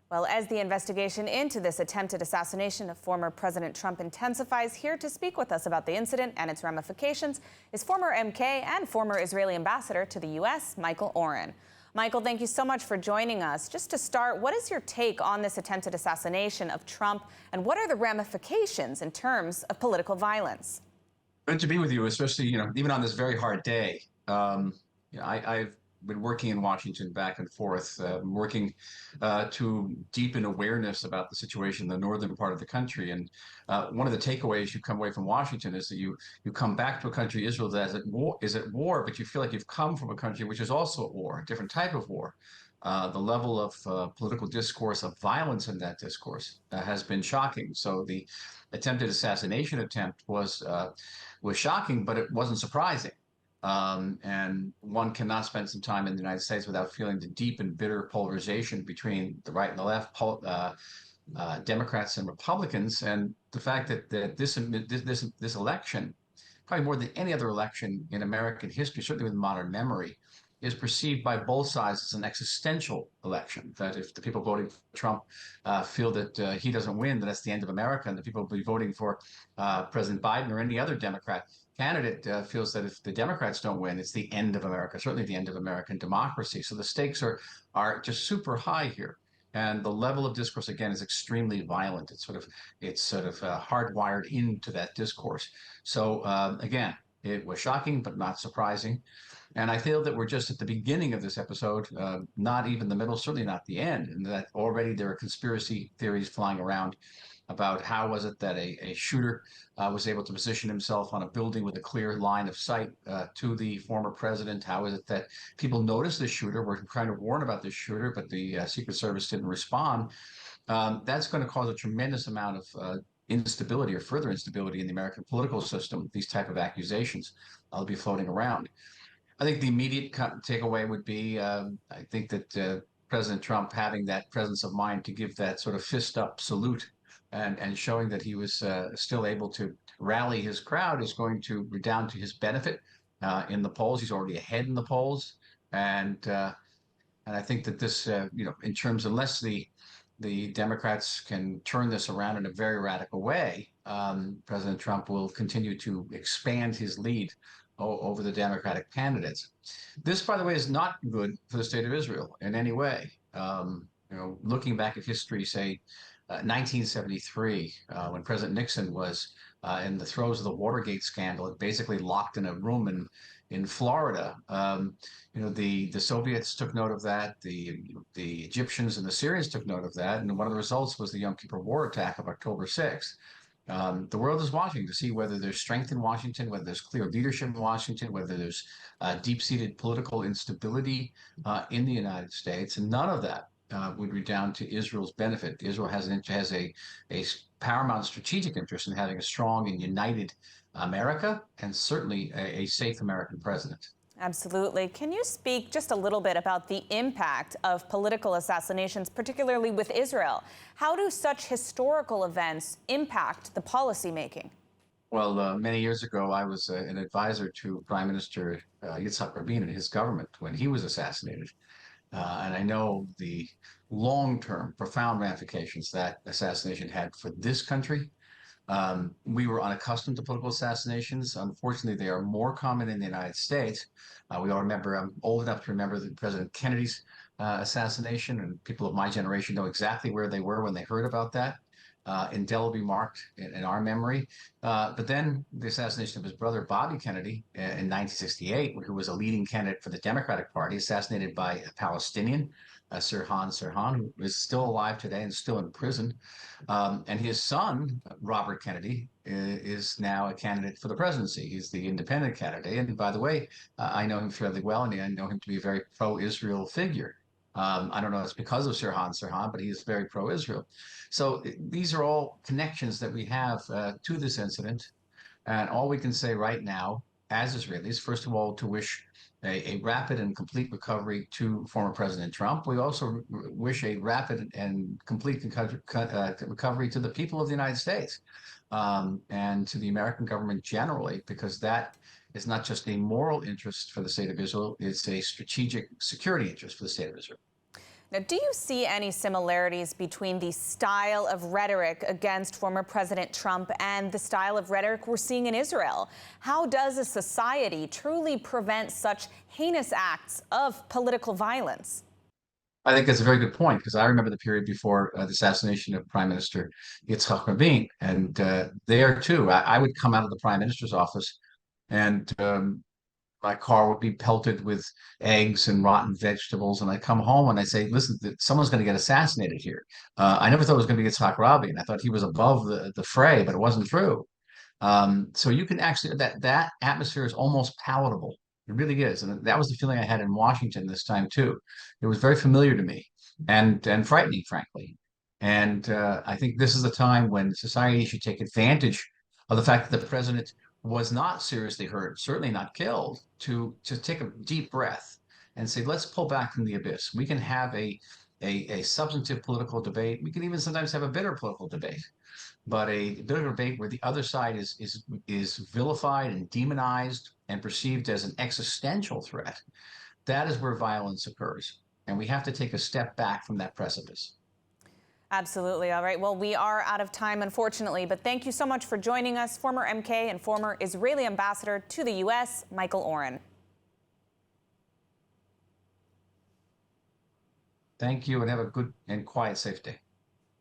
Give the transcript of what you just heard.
Well, as the investigation into this attempted assassination of former President Trump intensifies, here to speak with us about the incident and its ramifications is former MK and former Israeli ambassador to the U.S., Michael Oren. Michael, thank you so much for joining us. Just to start, what is your take on this attempted assassination of Trump, and what are the ramifications in terms of political violence? Good to be with you, especially, even on this very hard day. I've been working in Washington back and forth, working to deepen awareness about the situation in the northern part of the country. And one of the takeaways you come away from Washington is that you come back to a country, Israel, that is at war, but you feel like you've come from a country which is also at war, a different type of war. The level of political discourse, of violence in that discourse has been shocking. So the attempted assassination attempt was shocking, but it wasn't surprising. And one cannot spend some time in the United States without feeling the deep and bitter polarization between the right and the left, Democrats and Republicans, and the fact that this election, probably more than any other election in American history, certainly with modern memory, is perceived by both sides as an existential election. That if the people voting for Trump feel that he doesn't win, then that's the end of America, and the people will be voting for President Biden or any other Democrat candidate feels that if the Democrats don't win, it's the end of America, certainly the end of American democracy. So the stakes are just super high here. And the level of discourse, again, is extremely violent. It's sort of hardwired into that discourse. So again, it was shocking, but not surprising. And I feel that we're just at the beginning of this episode, not even the middle, certainly not the end, and that already there are conspiracy theories flying around about how was it that a shooter was able to position himself on a building with a clear line of sight to the former president. How is it that people noticed the shooter, were trying to warn about this shooter, but the Secret Service didn't respond? That's going to cause a tremendous amount of instability or further instability in the American political system. These type of accusations will be floating around. I think the immediate takeaway would be, I think that President Trump having that presence of mind to give that sort of fist up salute and showing that he was still able to rally his crowd is going to redound to his benefit in the polls. He's already ahead in the polls. And I think that this, in terms, unless the Democrats can turn this around in a very radical way, President Trump will continue to expand his lead over the Democratic candidates. This, by the way, is not good for the state of Israel in any way. Looking back at history, say 1973, when President Nixon was in the throes of the Watergate scandal, basically locked in a room in Florida. The Soviets took note of that. The Egyptians and the Syrians took note of that, and one of the results was the Yom Kippur War attack of October 6th. The world is watching to see whether there's strength in Washington, whether there's clear leadership in Washington, whether there's deep-seated political instability in the United States, and none of that would redound to Israel's benefit. Israel has a paramount strategic interest in having a strong and united America, and certainly a safe American president. Absolutely. Can you speak just a little bit about the impact of political assassinations, particularly with Israel? How do such historical events impact the policymaking? Well, many years ago, I was an advisor to Prime Minister Yitzhak Rabin and his government when he was assassinated. And I know the long-term, profound ramifications that assassination had for this country. We were unaccustomed to political assassinations. Unfortunately, they are more common in the United States. We all remember, I'm old enough to remember President Kennedy's assassination, and people of my generation know exactly where they were when they heard about that. Indelibly marked in our memory. But then the assassination of his brother, Bobby Kennedy, in 1968, who was a leading candidate for the Democratic Party, assassinated by a Palestinian, Sirhan Sirhan, who is still alive today and still in prison. And his son, Robert Kennedy, is now a candidate for the presidency. He's the independent candidate. And by the way, I know him fairly well, and I know him to be a very pro-Israel figure. I don't know if it's because of Sirhan Sirhan, but he is very pro-Israel. So these are all connections that we have to this incident. And all we can say right now, as Israelis, first of all, to wish a rapid and complete recovery to former President Trump. We also wish a rapid and complete recovery to the people of the United States and to the American government generally, because that is not just a moral interest for the state of Israel, it's a strategic security interest for the state of Israel. Now, do you see any similarities between the style of rhetoric against former President Trump and the style of rhetoric we're seeing in Israel? How does a society truly prevent such heinous acts of political violence? I think that's a very good point, because I remember the period before the assassination of Prime Minister Yitzhak Rabin, and there too, I would come out of the Prime Minister's office, and my car would be pelted with eggs and rotten vegetables, and I come home and I say, "Listen, someone's going to get assassinated here." I never thought it was going to be Yitzhak Rabin. I thought he was above the fray, but it wasn't true. So you can actually that atmosphere is almost palatable. It really is, and that was the feeling I had in Washington this time too. It was very familiar to me, and frightening, frankly. And I think this is a time when society should take advantage of the fact that the president was not seriously hurt, certainly not killed, to take a deep breath and say, let's pull back from the abyss. We can have a substantive political debate. We can even sometimes have a bitter political debate, but a bit of a debate where the other side is vilified and demonized and perceived as an existential threat. That is where violence occurs, and we have to take a step back from that precipice. Absolutely. All right. Well, we are out of time, unfortunately, but thank you so much for joining us, former MK and former Israeli ambassador to the U.S., Michael Oren. Thank you, and have a good and quiet, safe day.